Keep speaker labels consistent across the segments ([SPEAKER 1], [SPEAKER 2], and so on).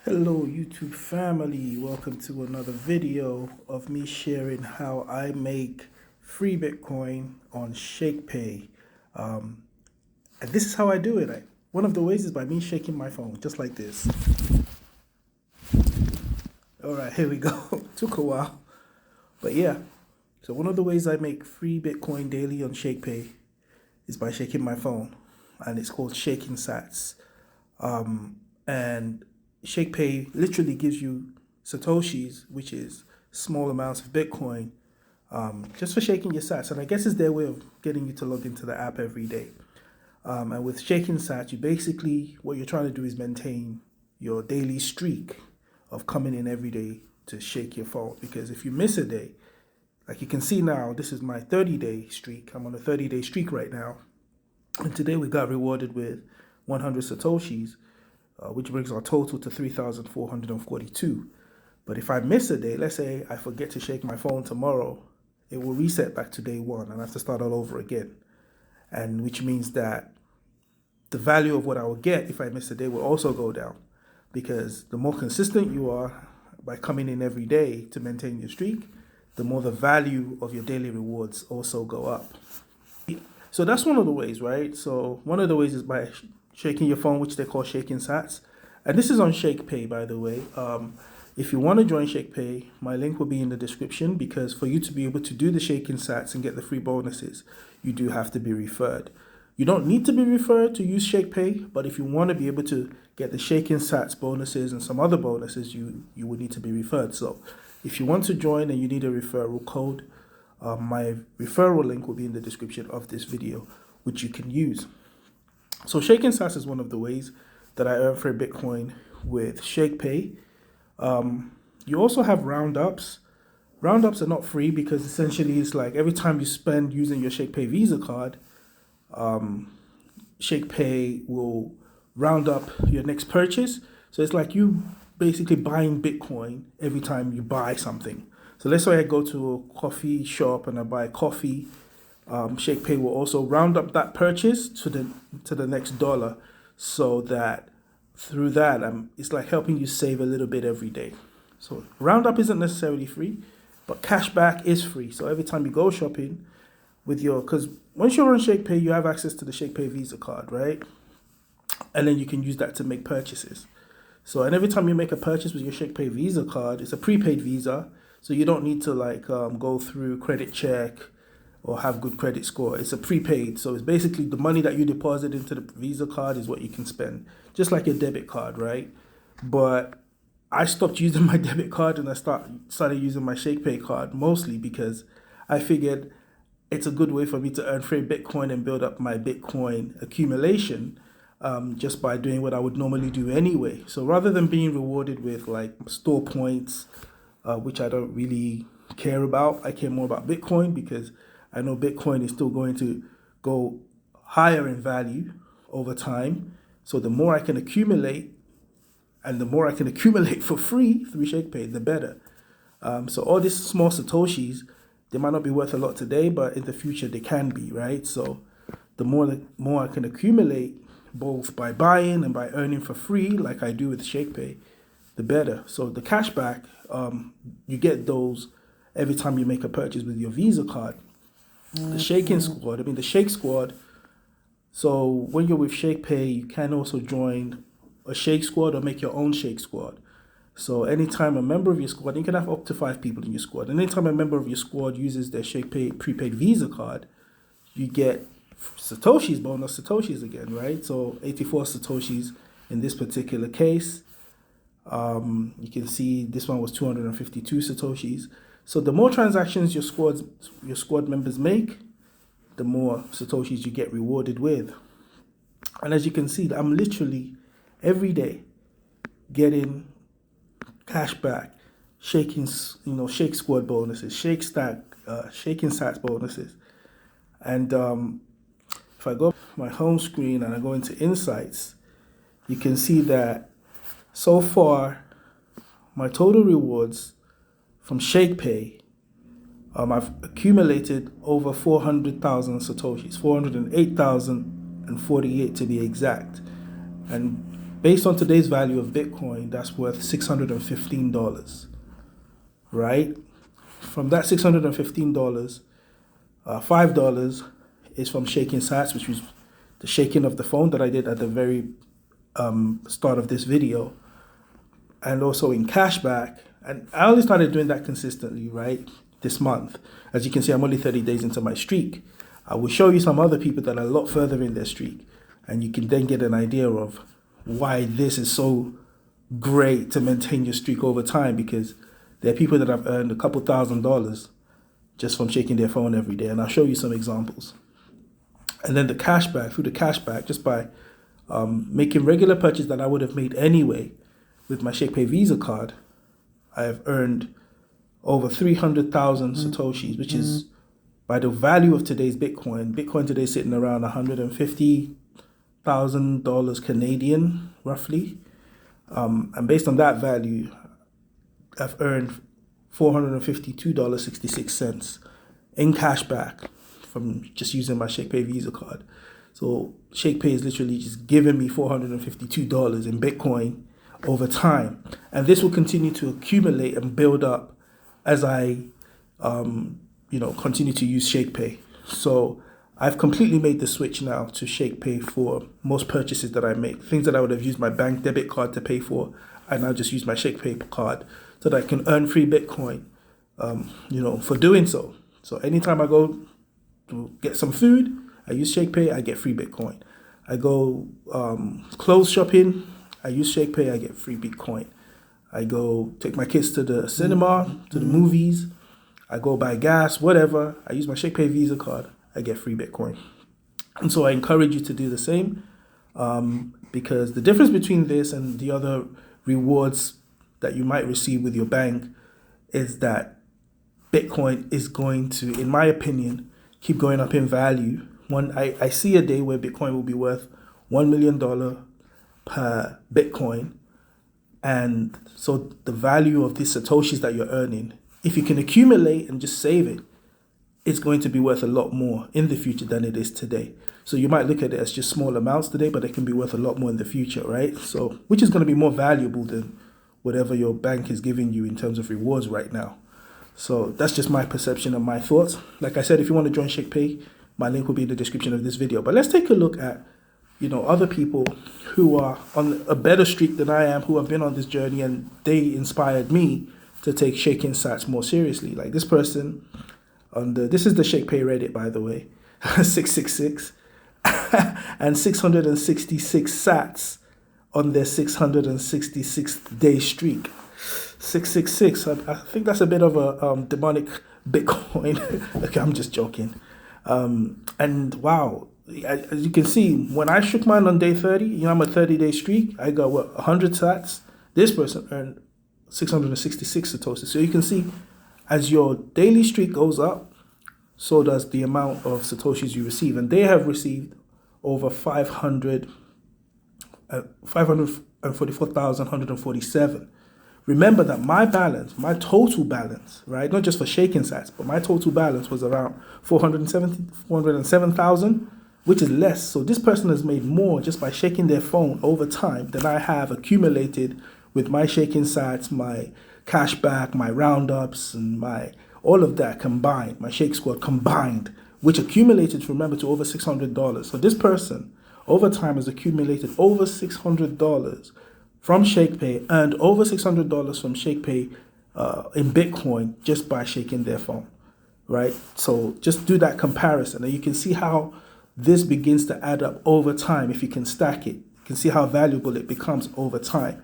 [SPEAKER 1] Hello YouTube family, welcome to another video of me sharing how I make free Bitcoin on Shakepay. And this is how I do it. One of the ways is by me shaking my phone, just like this. All right, here we go. Took a while, but yeah. So one of the ways I make free Bitcoin daily on Shakepay is by shaking my phone, and it's called shaking sats. And Shakepay literally gives you Satoshis, which is small amounts of Bitcoin, just for shaking your sats. And I guess it's their way of getting you to log into the app every day. And with shaking sats, you basically, what you're trying to do is maintain your daily streak of coming in every day to shake your phone. Because if you miss a day, like you can see now, this is my 30-day streak. I'm on a 30-day streak right now. And today we got rewarded with 100 Satoshis, which brings our total to 3,442. But if I miss a day, let's say I forget to shake my phone tomorrow, it will reset back to day one and I have to start all over again. And which means that the value of what I will get if I miss a day will also go down, because the more consistent you are by coming in every day to maintain your streak, the more the value of your daily rewards also go up. So that's one of the ways, right? So one of the ways is by shaking your phone, which they call shaking sats. And this is on Shakepay, by the way. If you want to join Shakepay, my link will be in the description, because for you to be able to do the shaking sats and get the free bonuses, you do have to be referred. You don't need to be referred to use Shakepay, but if you want to be able to get the shaking sats bonuses and some other bonuses, you would need to be referred. So if you want to join and you need a referral code, my referral link will be in the description of this video, which you can use. So shaking sats is one of the ways that I earn free Bitcoin with Shakepay. You also have roundups. Roundups are not free, because essentially it's like every time you spend using your Shakepay Visa card, Shakepay will round up your next purchase. So it's like you basically buying Bitcoin every time you buy something. So let's say I go to a coffee shop and I buy coffee. Shakepay will also round up that purchase to the next dollar, so that through that it's like helping you save a little bit every day. So roundup isn't necessarily free, but cashback is free. So every time you go shopping with because once you're on Shakepay, you have access to the Shakepay Visa card, right? And then you can use that to make purchases. So, and every time you make a purchase with your Shakepay Visa card, it's a prepaid Visa, so you don't need to go through credit check or have good credit score. It's a prepaid, so it's basically the money that you deposit into the Visa card is what you can spend, just like a debit card, right? But I stopped using my debit card and I started using my Shakepay card, mostly because I figured it's a good way for me to earn free Bitcoin and build up my Bitcoin accumulation, just by doing what I would normally do anyway. So rather than being rewarded with like store points, which I don't really care about, I care more about Bitcoin, because I know Bitcoin is still going to go higher in value over time. So the more I can accumulate, and the more I can accumulate for free through Shakepay, the better. So all these small Satoshis, they might not be worth a lot today, but in the future they can be, right? So the more I can accumulate, both by buying and by earning for free, like I do with Shakepay, the better. So the cashback, you get those every time you make a purchase with your Visa card. The Shake Squad. So when you're with Shakepay, you can also join a Shake Squad or make your own Shake Squad. So anytime a member of your squad, you can have up to 5 people in your squad. And anytime a member of your squad uses their Shakepay prepaid Visa card, you get Satoshis, bonus Satoshis again, right? So 84 Satoshis in this particular case. You can see this one was 252 Satoshis. So the more transactions your squad members make, the more Satoshis you get rewarded with. And as you can see, I'm literally every day getting cashback, Shake Squad bonuses, shaking sats bonuses. And if I go my home screen and I go into insights, you can see that so far my total rewards from Shakepay, I've accumulated over 400,000 Satoshis, 408,048 to be exact. And Based on today's value of Bitcoin, that's worth $615, right? From that $615, $5 is from shaking sats, which was the shaking of the phone that I did at the very start of this video, and also in cashback. And I only started doing that consistently, right, this month. As you can see, I'm only 30 days into my streak. I will show you some other people that are a lot further in their streak, and you can then get an idea of why this is so great to maintain your streak over time, because there are people that have earned a couple $1,000s just from shaking their phone every day, and I'll show you some examples. And then the cashback, through the cashback, just by making regular purchases that I would have made anyway with my Shakepay Visa card, I have earned over 300,000 Satoshis, which is, by the value of today's Bitcoin today is sitting around $150,000 Canadian, roughly. And based on that value, I've earned $452.66 in cashback from just using my Shakepay Visa card. So Shakepay is literally just giving me $452 in Bitcoin over time. And this will continue to accumulate and build up as I continue to use Shakepay. So I've completely made the switch now to Shakepay for most purchases that I make. Things that I would have used my bank debit card to pay for, I now just use my Shakepay card so that I can earn free Bitcoin, for doing so. So anytime I go to get some food, I use Shakepay, I get free Bitcoin. I go clothes shopping, I use Shakepay, I get free Bitcoin. I go take my kids to the cinema, to the movies. I go buy gas, whatever. I use my Shakepay Visa card, I get free Bitcoin. And so I encourage you to do the same, because the difference between this and the other rewards that you might receive with your bank is that Bitcoin is going to, in my opinion, keep going up in value. I see a day where Bitcoin will be worth $1 million per Bitcoin. And so the value of these Satoshis that you're earning, if you can accumulate and just save it, it's going to be worth a lot more in the future than it is today. So you might look at it as just small amounts today, but it can be worth a lot more in the future, right? So, which is going to be more valuable than whatever your bank is giving you in terms of rewards right now. So that's just my perception and my thoughts. Like I said, if you want to join Shakepay, my link will be in the description of this video. But let's take a look at, other people who are on a better streak than I am, who have been on this journey, and they inspired me to take shaking sats more seriously. Like this person this is the Shakepay Reddit, by the way, 666 and 666 sats on their 666th day streak. 666. I think that's a bit of a demonic Bitcoin. Okay, I'm just joking. And wow, as you can see, when I shook mine on day 30, I'm a 30-day streak. I got 100 sats. This person earned 666 Satoshis. So you can see, as your daily streak goes up, so does the amount of Satoshis you receive. And they have received over 544,147. Remember that my balance, my total balance, right, not just for shaking sats, but my total balance was around 407,000, which is less. So this person has made more just by shaking their phone over time than I have accumulated with my shaking sats, my cashback, my roundups, and all of that combined, my Shake Squad combined, which accumulated, remember, to over $600. So this person over time has accumulated over $600 from Shakepay, earned over $600 from Shakepay in Bitcoin just by shaking their phone, right? So just do that comparison, and you can see how this begins to add up over time. If you can stack it, you can see how valuable it becomes over time.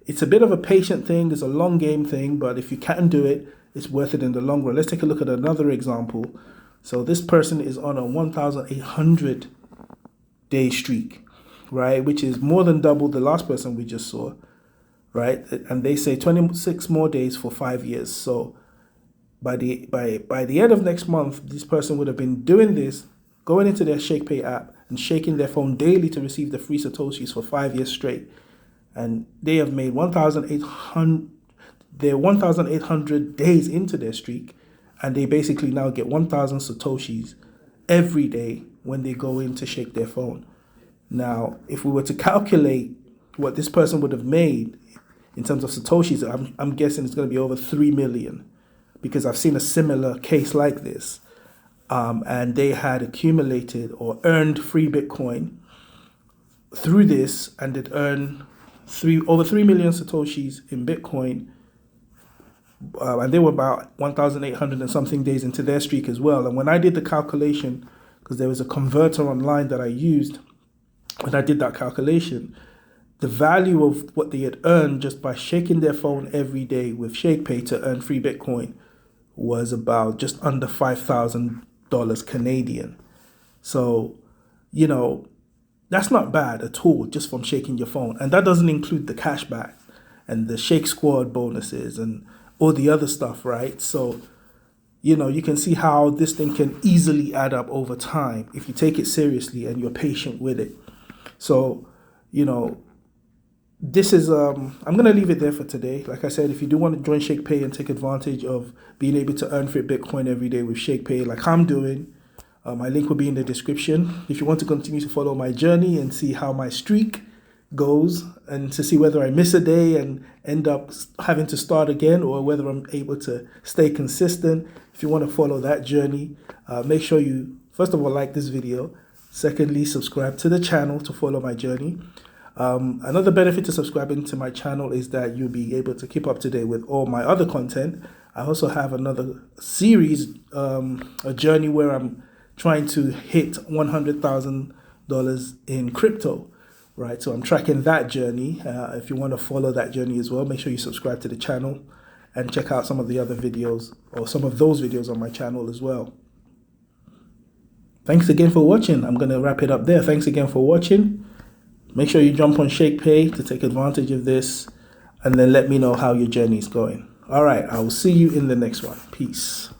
[SPEAKER 1] It's a bit of a patient thing, it's a long game thing, but if you can do it, it's worth it in the long run. Let's take a look at another example. So this person is on a 1,800 day streak, right? Which is more than double the last person we just saw, right? And they say 26 more days for 5 years. So by the end of next month, this person would have been doing this, going into their Shakepay app and shaking their phone daily to receive the free Satoshis for 5 years straight. And they have made 1,800 days into their streak, and they basically now get 1,000 Satoshis every day when they go in to shake their phone. Now, if we were to calculate what this person would have made in terms of Satoshis, I'm guessing it's going to be over 3 million, because I've seen a similar case like this. And they had accumulated or earned free Bitcoin through this, and it earned over 3 million Satoshis in Bitcoin. And they were about 1,800 and something days into their streak as well. And when I did the calculation, because there was a converter online that I used, when I did that calculation, the value of what they had earned just by shaking their phone every day with Shakepay to earn free Bitcoin was about just under $5,000 Canadian. So, you know, that's not bad at all, just from shaking your phone. And that doesn't include the cashback and the Shake Squad bonuses and all the other stuff, right? So, you know, you can see how this thing can easily add up over time if you take it seriously and you're patient with it. So, you know, this is, I'm going to leave it there for today. Like I said, if you do want to join Shakepay and take advantage of being able to earn free Bitcoin every day with Shakepay, like I'm doing, my link will be in the description. If you want to continue to follow my journey and see how my streak goes, and to see whether I miss a day and end up having to start again, or whether I'm able to stay consistent, if you want to follow that journey, make sure you, first of all, like this video. Secondly, subscribe to the channel to follow my journey. Another benefit to subscribing to my channel is that you'll be able to keep up to date with all my other content. I also have another series, a journey where I'm trying to hit $100,000 in crypto, right? So I'm tracking that journey. If you want to follow that journey as well, make sure you subscribe to the channel and check out some of the other videos, or some of those videos on my channel as well. Thanks again for watching. I'm going to wrap it up there. Thanks again for watching. Make sure you jump on Shakepay to take advantage of this, and then let me know how your journey is going. All right, I will see you in the next one. Peace.